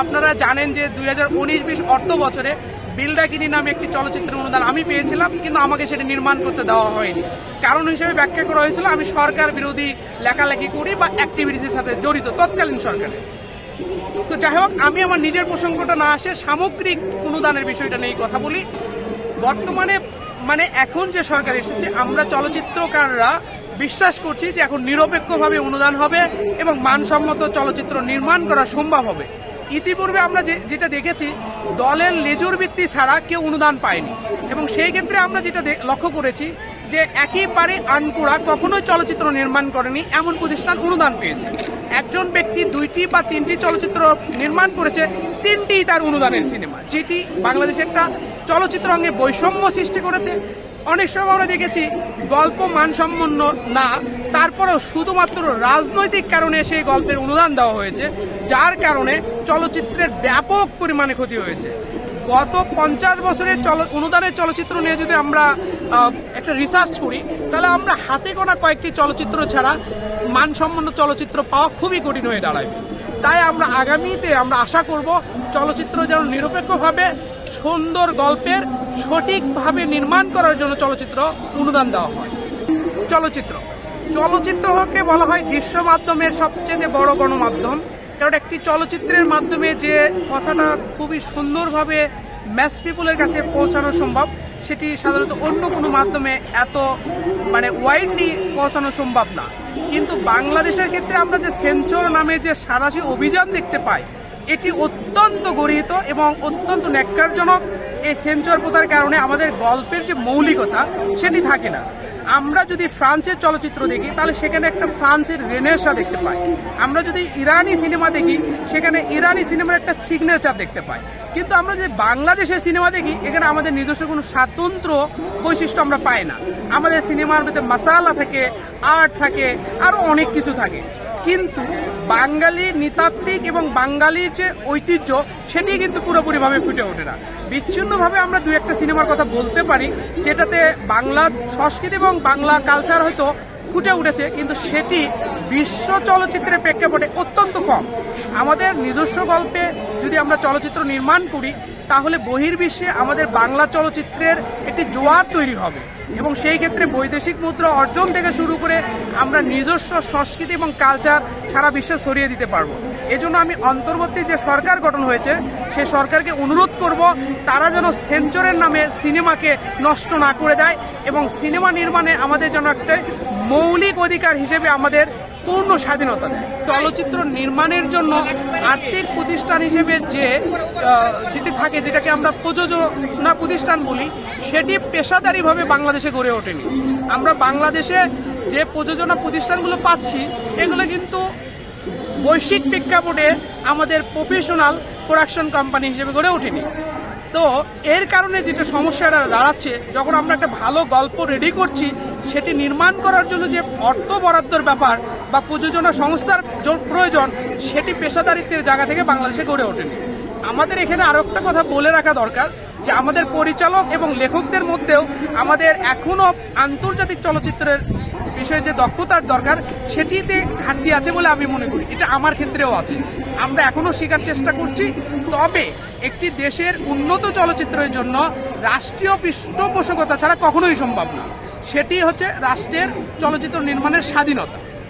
আপনারা জানেন যে 2019-20 অর্থ বছরে বিলডাকিনী নামে একটি চলচ্চিত্রের অনুদান আমি পেয়েছিলাম, কিন্তু আমাকে সেটা নির্মাণ করতে দেওয়া হয়নি। কারণ হিসেবে ব্যাখ্যা করা হয়েছিল আমি সরকার বিরোধী লেখালেখি করি বা অ্যাক্টিভিটিসের সাথে জড়িত তৎকালীন সরকারে। তো যাই হোক, আমি আমার নিজের প্রসঙ্গটা না আসে সামগ্রিক অনুদানের বিষয়টা নিয়ে কথা বলি। বর্তমানে এখন যে সরকার এসেছে, আমরা চলচ্চিত্রকাররা বিশ্বাস করছি যে এখন নিরপেক্ষভাবে অনুদান হবে এবং মানসম্মত চলচ্চিত্র নির্মাণ করা সম্ভব হবে। ইতিপূর্বে আমরা যেটা দেখেছি, দলের লেজুর ভিত্তি ছাড়া কেউ অনুদান পায়নি, এবং সেই ক্ষেত্রে আমরা যেটা লক্ষ্য করেছি যে একেবারে আনকোড়া কখনোই চলচ্চিত্র নির্মাণ করেনি এমন প্রতিষ্ঠান অনুদান পেয়েছে। একজন ব্যক্তি 2টি বা 3টি চলচ্চিত্র নির্মাণ করেছে, 3টিই তার অনুদানের সিনেমা, যেটি বাংলাদেশে একটা চলচ্চিত্র অঙ্গে বৈষম্য সৃষ্টি করেছে। অনেক সময় আমরা দেখেছি গল্প মানসম্পন্ন না, তারপরেও শুধুমাত্র রাজনৈতিক কারণে সেই গল্পের অনুদান দেওয়া হয়েছে, যার কারণে চলচ্চিত্রের ব্যাপক পরিমাণে ক্ষতি হয়েছে। গত 50 বছরের অনুদানের চলচ্চিত্র নিয়ে যদি আমরা একটা রিসার্চ করি, তাহলে আমরা হাতে গোনা কয়েকটি চলচ্চিত্র ছাড়া মানসম্পন্ন চলচ্চিত্র পাওয়া খুবই কঠিন হয়ে দাঁড়াবে। তাই আমরা আগামীতে আশা করব চলচ্চিত্র যেন নিরপেক্ষভাবে সুন্দর গল্পের সঠিকভাবে নির্মাণ করার জন্য চলচ্চিত্র অনুদান দেওয়া হয়। চলচ্চিত্রকে বলা হয় দৃশ্য মাধ্যমের সবচেয়ে বড় গণমাধ্যম, কারণ একটি চলচ্চিত্রের মাধ্যমে যে কথাটা খুবই সুন্দরভাবে ম্যাস পিপলের কাছে পৌঁছানো সম্ভব, সেটি সাধারণত অন্য কোনো মাধ্যমে এত ওয়াইডলি পৌঁছানো সম্ভব না। কিন্তু বাংলাদেশের ক্ষেত্রে আমরা যে সেন্সর নামে যে সারাশি অভিযান দেখতে পাই, এটি অত্যন্ত গর্হিত এবং অত্যন্ত ন্যাক্কারজনক। এই সেন্সর প্রথার কারণে আমাদের গল্পের যে মৌলিকতা সেটি থাকে না। আমরা যদি ফ্রান্সের চলচ্চিত্র দেখি, তাহলে সেখানে একটা ফ্রান্সের রেনেসা দেখতে পাই। আমরা যদি ইরানি সিনেমা দেখি, সেখানে ইরানি সিনেমার একটা সিগনেচার দেখতে পাই। কিন্তু আমরা যে বাংলাদেশের সিনেমা দেখি, এখানে আমাদের নিজস্ব কোনো স্বাতন্ত্র বৈশিষ্ট্য আমরা পাই না। আমাদের সিনেমার ভিতরে মাসালা থাকে, আর্ট থাকে, আরও অনেক কিছু থাকে, কিন্তু বাঙালির নৃতাত্ত্বিক এবং বাঙালির যে ঐতিহ্য সেটি কিন্তু পুরোপুরিভাবে ফুটে ওঠে না। বিচ্ছিন্নভাবে আমরা 2-1টা সিনেমার কথা বলতে পারি, যেটাতে বাংলা সংস্কৃতি এবং বাংলা কালচার হয়তো ফুটে উঠেছে, কিন্তু সেটি বিশ্ব চলচ্চিত্রের প্রেক্ষাপটে অত্যন্ত কম। আমাদের নিজস্ব গল্পে যদি আমরা চলচ্চিত্র নির্মাণ করি, তাহলে বহির্বিশ্বে আমাদের বাংলা চলচ্চিত্রের একটি জোয়ার তৈরি হবে, এবং সেই ক্ষেত্রে বৈদেশিক মুদ্রা অর্জন থেকে শুরু করে আমরা নিজস্ব সংস্কৃতি এবং কালচার সারা বিশ্বে ছড়িয়ে দিতে পারবো। এজন্য আমি অন্তর্বর্তী যে সরকার গঠন হয়েছে, সেই সরকারকে অনুরোধ করব, তারা যেন সেন্সরের নামে সিনেমাকে নষ্ট না করে দেয়, এবং সিনেমা নির্মাণে আমাদের যেন একটা মৌলিক অধিকার হিসেবে আমাদের পূর্ণ স্বাধীনতা দেয়। চলচ্চিত্র নির্মাণের জন্য আর্থিক প্রতিষ্ঠান হিসেবে যেটি থাকে, যেটাকে আমরা প্রযোজনা প্রতিষ্ঠান বলি, সেটি পেশাদারিভাবে বাংলাদেশে গড়ে ওঠেনি। আমরা বাংলাদেশে যে প্রযোজনা প্রতিষ্ঠানগুলো পাচ্ছি, এগুলো কিন্তু বৈশ্বিক প্রেক্ষাপটে আমাদের প্রফেশনাল প্রোডাকশন কোম্পানি হিসেবে গড়ে ওঠেনি। তো এর কারণে যেটা সমস্যাটা দাঁড়াচ্ছে, যখন আমরা একটা ভালো গল্প রেডি করছি, সেটি নির্মাণ করার জন্য যে অর্থ বরাদ্দের ব্যাপার বা প্রযোজনা সংস্থার প্রয়োজন, সেটি পেশাদারিত্বের জায়গা থেকে বাংলাদেশে গড়ে ওঠেনি। আমাদের এখানে আরও একটা কথা বলে রাখা দরকার, যে আমাদের পরিচালক এবং লেখকদের মধ্যেও আমাদের এখনও আন্তর্জাতিক চলচ্চিত্রের বিষয়ে যে দক্ষতার দরকার, সেটিতে ঘাটতি আছে বলে আমি মনে করি। এটা আমার ক্ষেত্রেও আছে, আমরা এখনও শেখার চেষ্টা করছি। তবে একটি দেশের উন্নত চলচ্চিত্রের জন্য রাষ্ট্রীয় পৃষ্ঠপোষকতা ছাড়া কখনোই সম্ভব না। সেটি হচ্ছে রাষ্ট্রের চলচ্চিত্র নির্মাণের স্বাধীনতা।